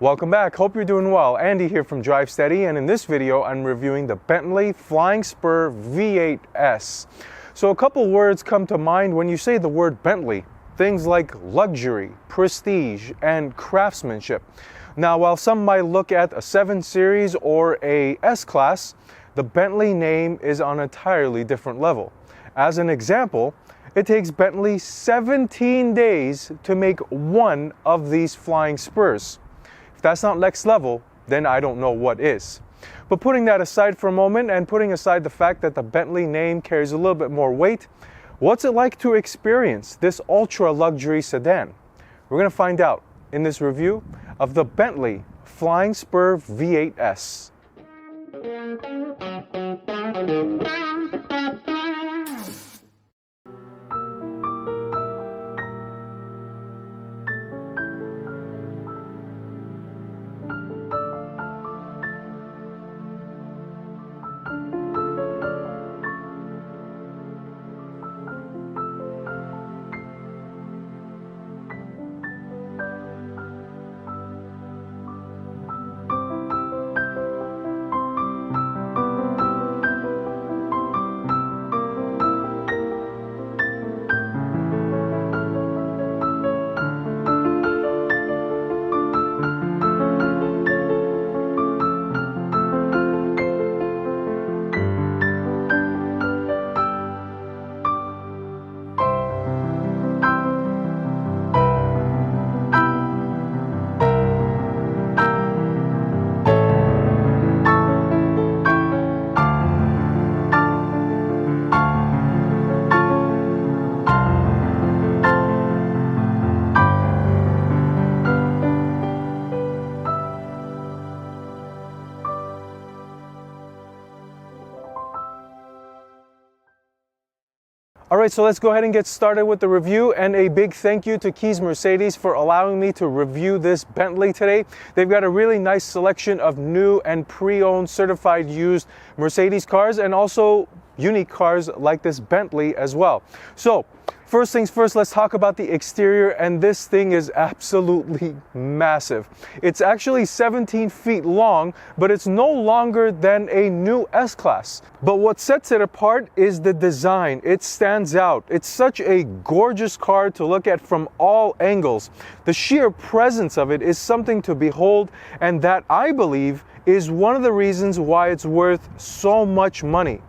Welcome back, hope you're doing well. Andy here from Drive Steady, and in this video I'm reviewing the Bentley Flying Spur V8S. So a couple words come to mind when you say the word Bentley. Things like luxury, prestige, and craftsmanship. Now while some might look at a 7 Series or a S-Class, the Bentley name is on an entirely different level. As an example, it takes Bentley 17 days to make one of these flying spurs. If that's not next level, then I don't know what is. But putting that aside for a moment and putting aside the fact that the Bentley name carries a little bit more weight, what's it like to experience this ultra luxury sedan? We're going to find out in this review of the Bentley Flying Spur V8S. Alright, so let's go ahead and get started with the review, and a big thank you to Keys Mercedes for allowing me to review this Bentley today. They've got a really nice selection of new and pre-owned certified used Mercedes cars, and also unique cars like this Bentley as well. So first things first, let's talk about the exterior, and this thing is absolutely massive. It's actually 17 feet long, but it's no longer than a new S-Class. But what sets it apart is the design. It stands out. It's such a gorgeous car to look at from all angles. The sheer presence of it is something to behold, and that, I believe, is one of the reasons why it's worth so much money.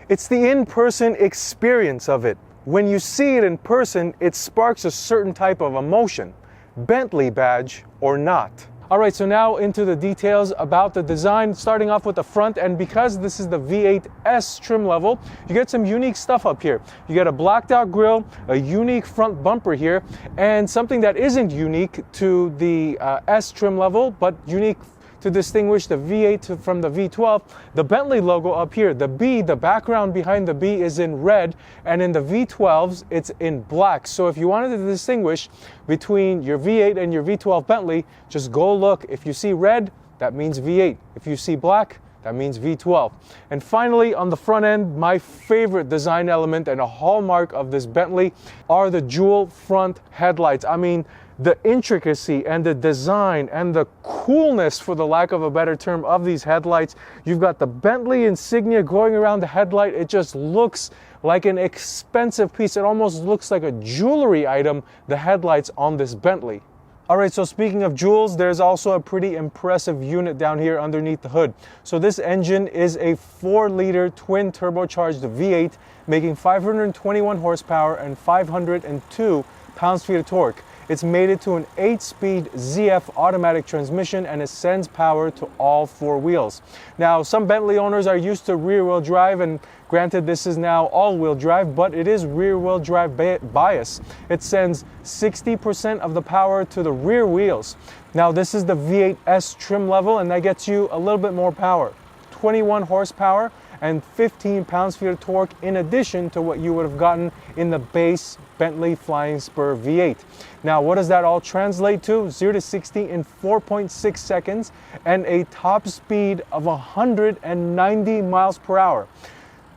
It's the in-person experience of it. When you see it in person, it sparks a certain type of emotion, Bentley badge or not. Alright, so now into the details about the design, starting off with the front, and because this is the V8S trim level, you get some unique stuff up here. You get a blacked out grille, a unique front bumper here, and something that isn't unique to the S trim level, but unique to distinguish the V8 from the V12, the Bentley logo up here. The B, the background behind the B is in red, and in the V12s, it's in black. So if you wanted to distinguish between your V8 and your V12 Bentley, just go look. If you see red, that means V8. If you see black, that means V12. And finally, on the front end, my favorite design element and a hallmark of this Bentley are the dual front headlights. I mean, the intricacy and the design and the coolness, for the lack of a better term, of these headlights. You've got the Bentley insignia going around the headlight. It just looks like an expensive piece. It almost looks like a jewelry item, the headlights on this Bentley. Alright, so speaking of jewels, there's also a pretty impressive unit down here underneath the hood. So this engine is a 4-liter twin turbocharged V8, making 521 horsepower and 502 pounds-feet of torque. It's mated to an 8-speed ZF automatic transmission, and it sends power to all 4 wheels. Now, some Bentley owners are used to rear-wheel drive, and granted this is now all-wheel drive, but it is rear-wheel drive bias. It sends 60% of the power to the rear wheels. Now, this is the V8S trim level, and that gets you a little bit more power. 21 horsepower and 15 pounds-feet of torque, in addition to what you would have gotten in the base Bentley Flying Spur V8. Now, what does that all translate to? 0 to 60 in 4.6 seconds and a top speed of 190 miles per hour.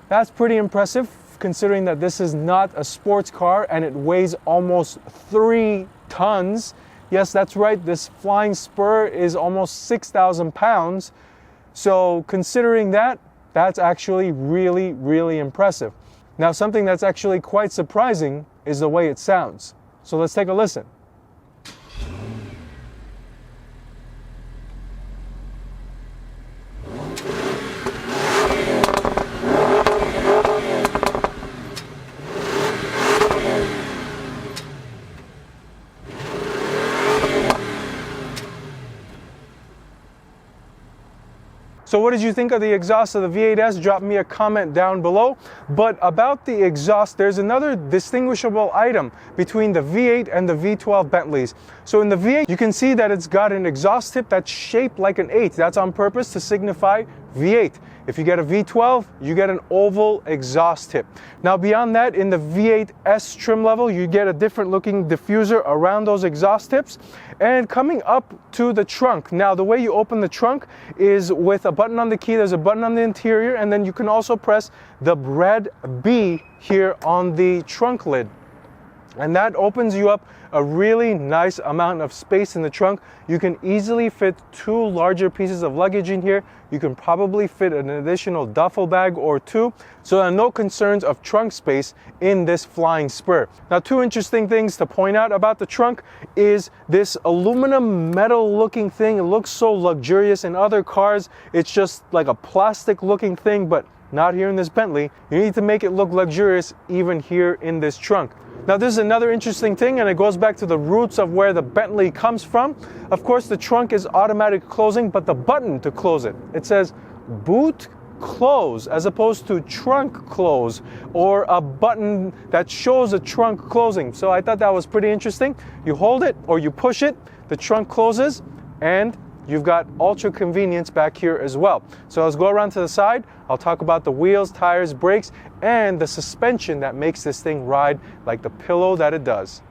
That's pretty impressive, considering that this is not a sports car and it weighs almost 3 tons. Yes, that's right. This Flying Spur is almost 6,000 pounds. So considering that, that's actually really, really impressive. Now, something that's actually quite surprising is the way it sounds. So let's take a listen. So what did you think of the exhaust of the V8S? Drop me a comment down below. But about the exhaust, there's another distinguishable item between the V8 and the V12 Bentleys. So in the V8, you can see that it's got an exhaust tip that's shaped like an 8. That's on purpose to signify V8. If you get a V12, you get an oval exhaust tip. Now beyond that, in the V8S trim level, you get a different looking diffuser around those exhaust tips. And coming up to the trunk, now the way you open the trunk is with a button on the key. There's a button on the interior, and then you can also press the red B here on the trunk lid. And that opens you up a really nice amount of space in the trunk. You can easily fit 2 larger pieces of luggage in here. You can probably fit an additional duffel bag or 2. So there are no concerns of trunk space in this Flying Spur. Now, 2 interesting things to point out about the trunk is this aluminum metal looking thing. It looks so luxurious. In other cars, it's just like a plastic looking thing, but not here in this Bentley. You need to make it look luxurious even here in this trunk. Now this is another interesting thing, and it goes back to the roots of where the Bentley comes from. Of course, the trunk is automatic closing, but the button to close it, it says boot close as opposed to trunk close, or a button that shows a trunk closing. So I thought that was pretty interesting. You hold it or you push it, the trunk closes, and you've got ultra convenience back here as well. So let's go around to the side. I'll talk about the wheels, tires, brakes, and the suspension that makes this thing ride like the pillow that it does.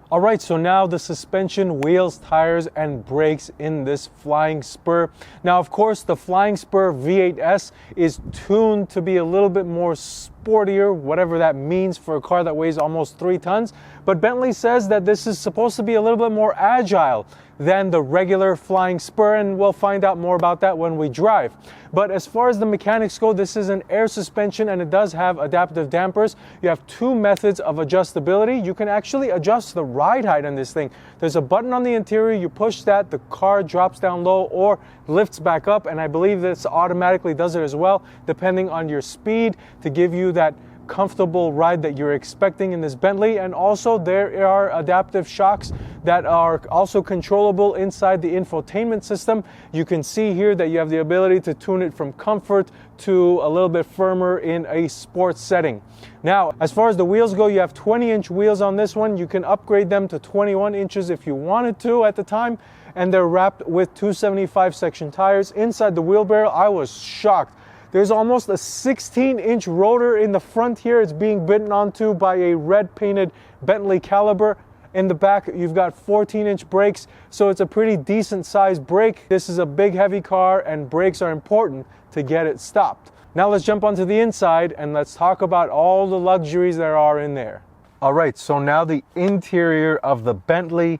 All right, so now the suspension, wheels, tires, and brakes in this Flying Spur. Now, of course, the Flying Spur V8S is tuned to be a little bit more sportier, whatever that means for a car that weighs almost 3 tons. But Bentley says that this is supposed to be a little bit more agile than the regular Flying Spur, and we'll find out more about that when we drive. But as far as the mechanics go, this is an air suspension, and it does have adaptive dampers. You have 2 methods of adjustability. You can actually adjust the ride height on this thing. There's a button on the interior. You push that, the car drops down low or lifts back up, and I believe this automatically does it as well, depending on your speed, to give you that comfortable ride that you're expecting in this Bentley. And also there are adaptive shocks that are also controllable inside the infotainment system. You can see here that you have the ability to tune it from comfort to a little bit firmer in a sports setting. Now, as far as the wheels go, you have 20-inch wheels on this one. You can upgrade them to 21 inches if you wanted to at the time, and they're wrapped with 275 section tires. Inside the wheel barrel, I was shocked. There's almost a 16-inch rotor in the front here. It's being bitten onto by a red painted Bentley caliber. In the back, you've got 14-inch brakes, so it's a pretty decent sized brake. This is a big, heavy car, and brakes are important to get it stopped. Now let's jump onto the inside and let's talk about all the luxuries there are in there. All right, so now the interior of the Bentley,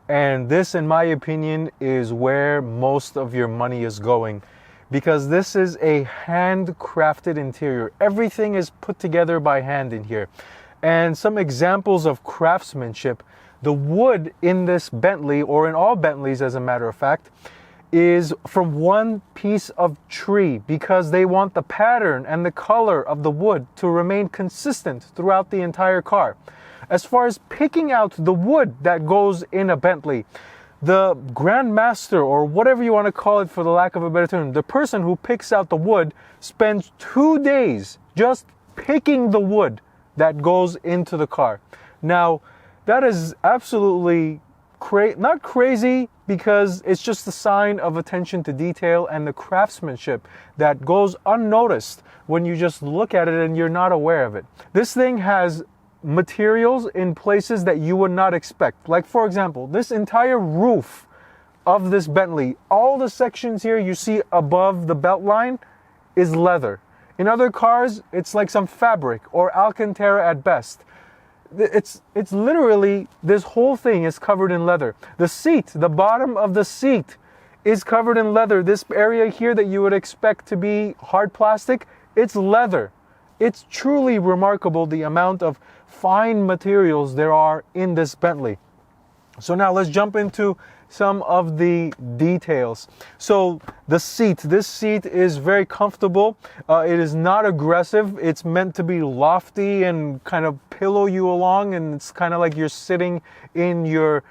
and this, in my opinion, is where most of your money is going, because this is a handcrafted interior. Everything is put together by hand in here. And some examples of craftsmanship: the wood in this Bentley, or in all Bentleys as a matter of fact, is from one piece of tree, because they want the pattern and the color of the wood to remain consistent throughout the entire car. As far as picking out the wood that goes in a Bentley, the grandmaster, or whatever you want to call it for the lack of a better term, the person who picks out the wood spends 2 days just picking the wood that goes into the car. Now, that is absolutely not crazy, because it's just a sign of attention to detail and the craftsmanship that goes unnoticed when you just look at it and you're not aware of it. This thing has materials in places that you would not expect. Like, for example, this entire roof of this Bentley, all the sections here you see above the belt line is leather. In other cars, it's like some fabric or Alcantara at best. It's literally, this whole thing is covered in leather. The seat, the bottom of the seat is covered in leather. This area here that you would expect to be hard plastic, it's leather. It's truly remarkable the amount of fine materials there are in this Bentley. So now let's jump into some of the details. So the seat, this seat is very comfortable. It is not aggressive. It's meant to be lofty and kind of pillow you along, and it's kind of like you're sitting in your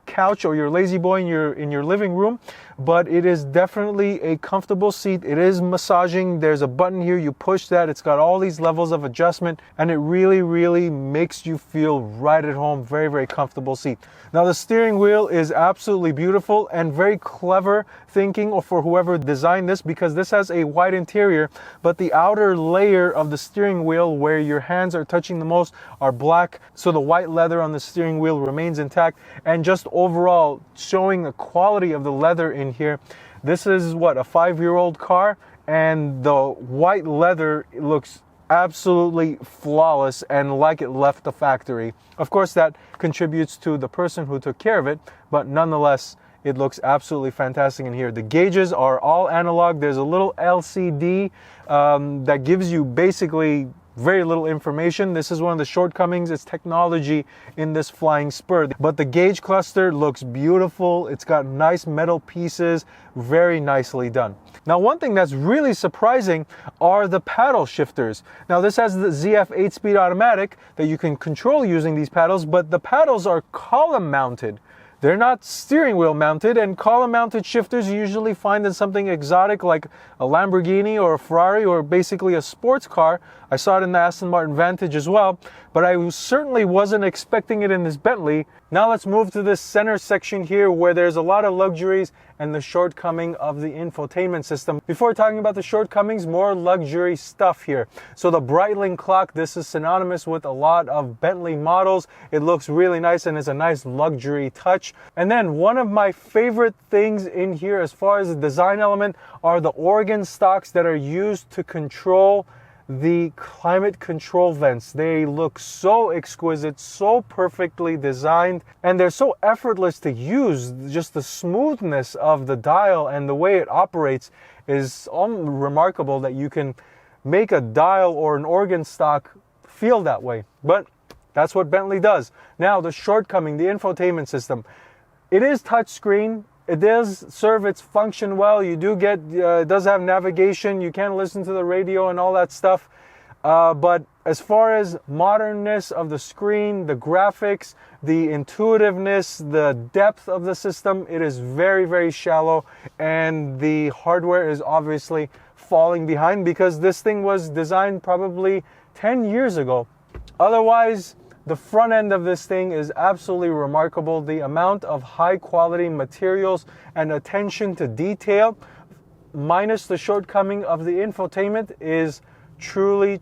couch or your lazy boy in your living room. But it is definitely a comfortable seat. It is massaging. There's a button here, you push that. It's got all these levels of adjustment, and it really makes you feel right at home. Very comfortable seat. Now the steering wheel is absolutely beautiful and very clever thinking for whoever designed this, because this has a white interior, but the outer layer of the steering wheel where your hands are touching the most are black, so the white leather on the steering wheel remains intact. And just overall showing the quality of the leather in here. This is what, a 5-year-old car, and the white leather looks absolutely flawless and like it left the factory. Of course, that contributes to the person who took care of it, but nonetheless, it looks absolutely fantastic in here. The gauges are all analog. There's a little LCD that gives you basically very little information. This is one of the shortcomings. It's technology in this Flying Spur. But the gauge cluster looks beautiful. It's got nice metal pieces, very nicely done. Now, one thing that's really surprising are the paddle shifters. Now, this has the ZF 8-speed automatic that you can control using these paddles, but the paddles are column mounted. They're not steering wheel mounted, and column mounted shifters you usually find in something exotic like a Lamborghini or a Ferrari or basically a sports car. I saw it in the Aston Martin Vantage as well, but I certainly wasn't expecting it in this Bentley. Now let's move to this center section here where there's a lot of luxuries and the shortcoming of the infotainment system. Before talking about the shortcomings, more luxury stuff here. So the Breitling clock, this is synonymous with a lot of Bentley models. It looks really nice and is a nice luxury touch. And then one of my favorite things in here as far as the design element are the organ stocks that are used to control the climate control vents. They look so exquisite, so perfectly designed, and they're so effortless to use. Just the smoothness of the dial and the way it operates is remarkable that you can make a dial or an organ stock feel that way. But that's what Bentley does. Now the shortcoming, the infotainment system. It is touchscreen. It does serve its function well. You do get, it does have navigation. You can listen to the radio and all that stuff. But as far as modernness of the screen, the graphics, the intuitiveness, the depth of the system, it is very shallow. And the hardware is obviously falling behind because this thing was designed probably 10 years ago. Otherwise, the front end of this thing is absolutely remarkable. The amount of high quality materials and attention to detail, minus the shortcoming of the infotainment, is truly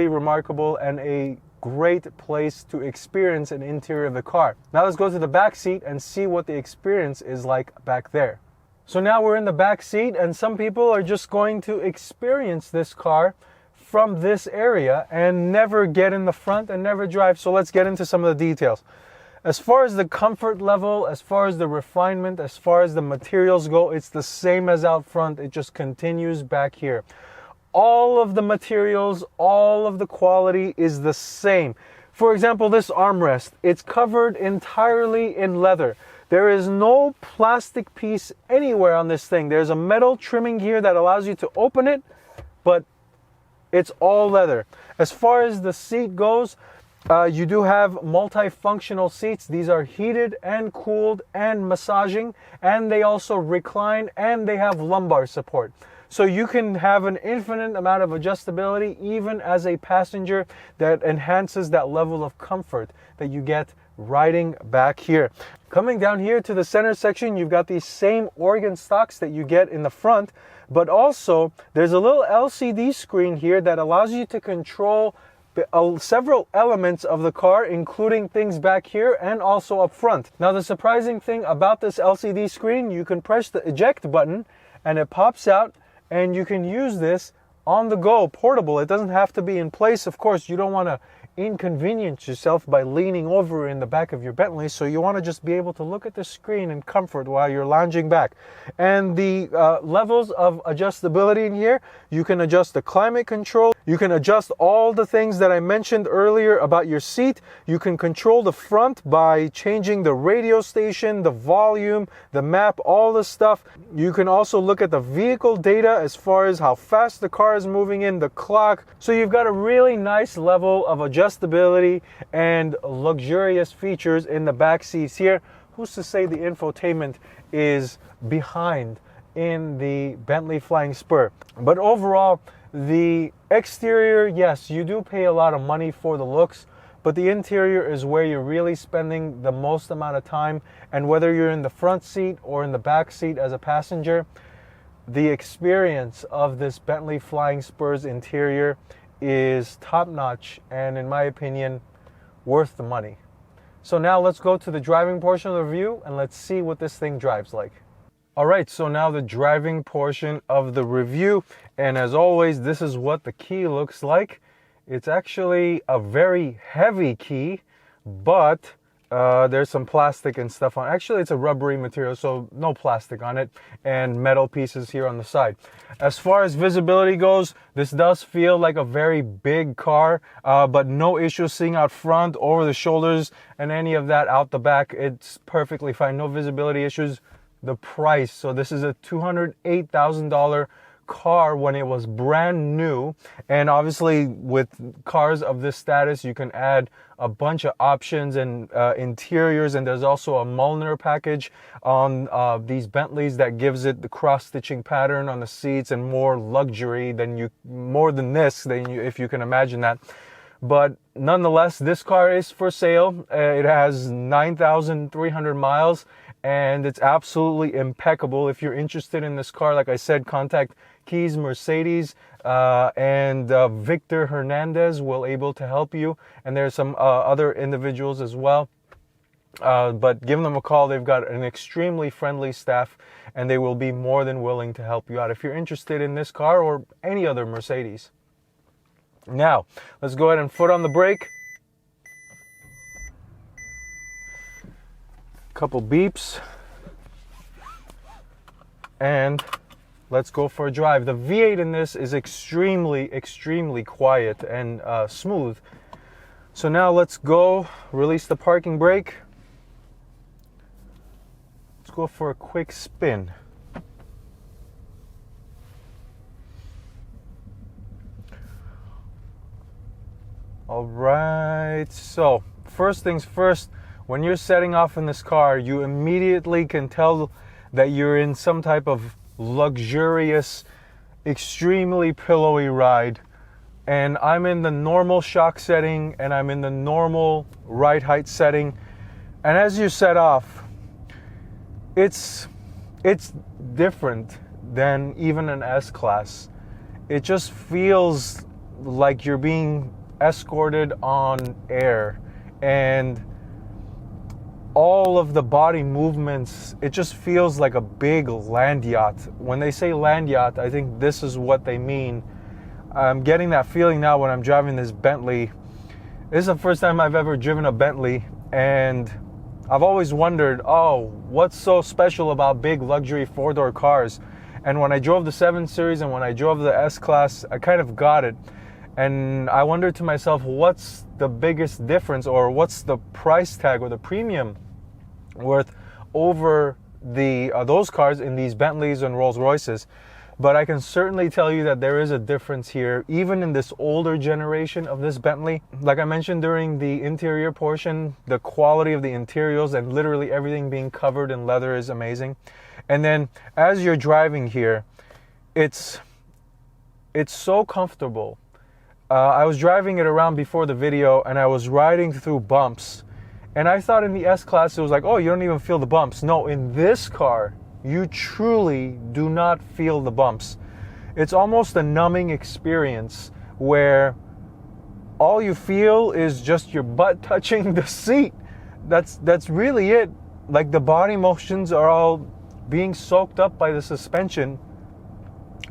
remarkable and a great place to experience an interior of the car. Now let's go to the back seat and see what the experience is like back there. So now we're in the back seat, and some people are just going to experience this car from this area and never get in the front and never drive. So let's get into some of the details. As far as the comfort level, as far as the refinement, as far as the materials go, it's the same as out front. It just continues back here. All of the materials, all of the quality is the same. For example, this armrest, it's covered entirely in leather. There is no plastic piece anywhere on this thing. There's a metal trimming here that allows you to open it, but it's all leather. As far as the seat goes, you do have multifunctional seats. These are heated and cooled and massaging, and they also recline, and they have lumbar support. So you can have an infinite amount of adjustability even as a passenger that enhances that level of comfort that you get riding back here. Coming down here to the center section, you've got these same organ stocks that you get in the front, but also there's a little LCD screen here that allows you to control several elements of the car, including things back here and also up front. Now the surprising thing about this LCD screen, you can press the eject button and it pops out, and you can use this on the go, portable. It doesn't have to be in place. Of course, you don't want to inconvenience yourself by leaning over in the back of your Bentley, so you want to just be able to look at the screen in comfort while you're lounging back. And the levels of adjustability in here, you can adjust the climate control, you can adjust all the things that I mentioned earlier about your seat, you can control the front by changing the radio station, the volume, the map, all the stuff. You can also look at the vehicle data as far as how fast the car is moving in, the clock. So you've got a really nice level of adjustability and luxurious features in the back seats here. Who's to say the infotainment is behind in the Bentley Flying Spur? But overall, the exterior, yes, you do pay a lot of money for the looks, but the interior is where you're really spending the most amount of time. And whether you're in the front seat or in the back seat as a passenger, the experience of this Bentley Flying Spur's interior is top-notch and, in my opinion, worth the money. So now let's go to the driving portion of the review and let's see what this thing drives like. Alright, so now the driving portion of the review, and as always, this is what the key looks like. It's actually a very heavy key, but there's some plastic and stuff on it. Actually, it's a rubbery material, so no plastic on it, and metal pieces here on the side. As far as visibility goes, this does feel like a very big car, but no issues seeing out front, over the shoulders, and any of that out the back. It's perfectly fine, no visibility issues. The price, so this is a $208,000 car when it was brand new, and obviously with cars of this status you can add a bunch of options and interiors, and there's also a Mulliner package on these Bentleys that gives it the cross-stitching pattern on the seats and more luxury than if you can imagine that. But nonetheless, this car is for sale. It has 9,300 miles and it's absolutely impeccable. If you're interested in this car, like I said, contact Keys Mercedes and Victor Hernandez will able to help you. And there's some other individuals as well. But give them a call. They've got an extremely friendly staff and they will be more than willing to help you out if you're interested in this car or any other Mercedes. Now, let's go ahead and foot on the brake. Couple beeps. And let's go for a drive. The V8 in this is extremely quiet and smooth. So now let's go release the parking brake. Let's go for a quick spin. All right, so first things first, when you're setting off in this car, you immediately can tell that you're in some type of luxurious, extremely pillowy ride. And I'm in the normal shock setting and I'm in the normal ride height setting. And as you set off, it's different than even an S-Class. It just feels like you're being escorted on air, and all of the body movements, it just feels like a big land yacht. When they say land yacht, I think this is what they mean. I'm getting that feeling now when I'm driving this Bentley. This is the first time I've ever driven a Bentley, and I've always wondered, oh, what's so special about big luxury four-door cars? And when I drove the 7 Series and when I drove the S-Class, I kind of got it. And I wondered to myself, what's the biggest difference, or what's the price tag or the premium worth over the those cars in these Bentleys and Rolls Royces? But I can certainly tell you that there is a difference here, even in this older generation of this Bentley. Like I mentioned during the interior portion, the quality of the interiors and literally everything being covered in leather is amazing. And then as you're driving here, it's so comfortable. I was driving it around before the video and I was riding through bumps, and I thought in the S-Class it was like, oh, you don't even feel the bumps. No, in this car you truly do not feel the bumps. It's almost a numbing experience where all you feel is just your butt touching the seat. That's really it. Like the body motions are all being soaked up by the suspension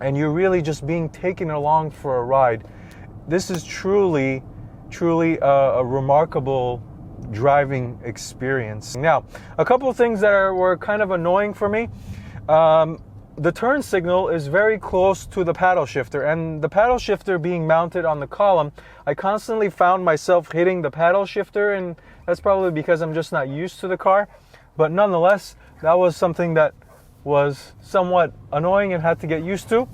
and you're really just being taken along for a ride. This is truly truly a remarkable driving experience. Now, a couple of things that were kind of annoying for me. The turn signal is very close to the paddle shifter, and the paddle shifter being mounted on the column, I constantly found myself hitting the paddle shifter, and that's probably because I'm just not used to the car. But nonetheless, that was something that was somewhat annoying and had to get used to.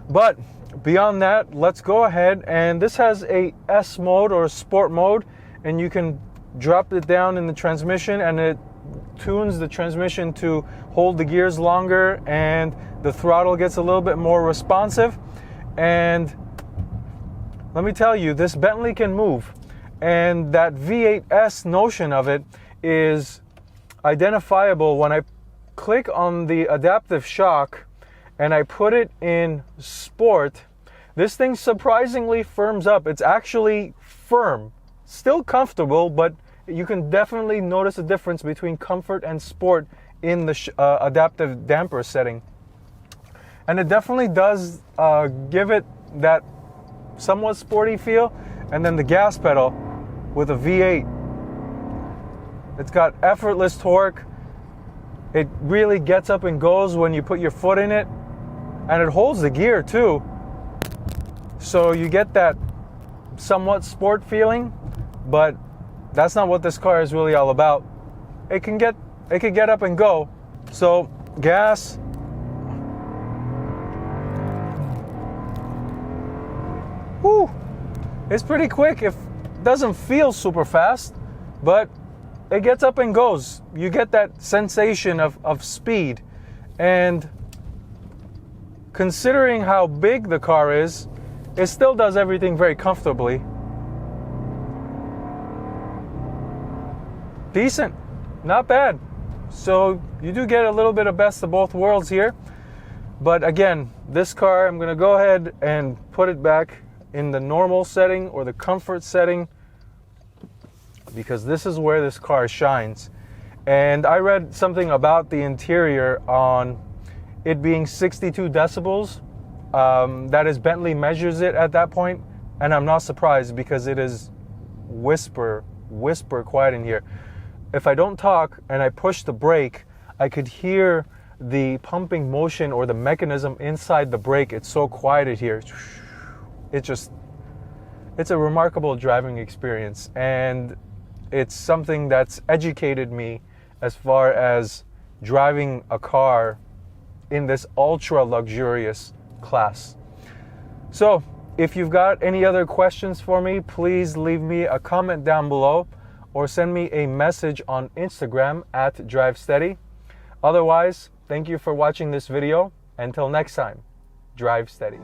But beyond that, let's go ahead, and this has a S mode or a sport mode, and you can drop it down in the transmission and it tunes the transmission to hold the gears longer, and the throttle gets a little bit more responsive. And let me tell you, this Bentley can move, and that V8S notion of it is identifiable when I click on the adaptive shock and I put it in sport. This thing surprisingly firms up. It's actually firm, still comfortable, but you can definitely notice a difference between comfort and sport in the adaptive damper setting. And it definitely does give it that somewhat sporty feel. And then the gas pedal with a V8, it's got effortless torque. It really gets up and goes when you put your foot in it, and it holds the gear too. So you get that somewhat sport feeling, but that's not what this car is really all about. It can get up and go. So gas, whoo, it's pretty quick. It doesn't feel super fast, but it gets up and goes. You get that sensation of speed. And considering how big the car is, it still does everything very comfortably. Decent, not bad. So you do get a little bit of best of both worlds here. But again, this car, I'm gonna go ahead and put it back in the normal setting or the comfort setting, because this is where this car shines. And I read something about the interior on it being 62 decibels. That is, Bentley measures it at that point, and I'm not surprised because it is whisper quiet in here. If I don't talk and I push the brake, I could hear the pumping motion or the mechanism inside the brake. It's so quiet here. It's a remarkable driving experience, and it's something that's educated me as far as driving a car in this ultra luxurious class. So if you've got any other questions for me, please leave me a comment down below or send me a message on Instagram at DriveSteady. Otherwise, thank you for watching this video. Until next time, drive steady.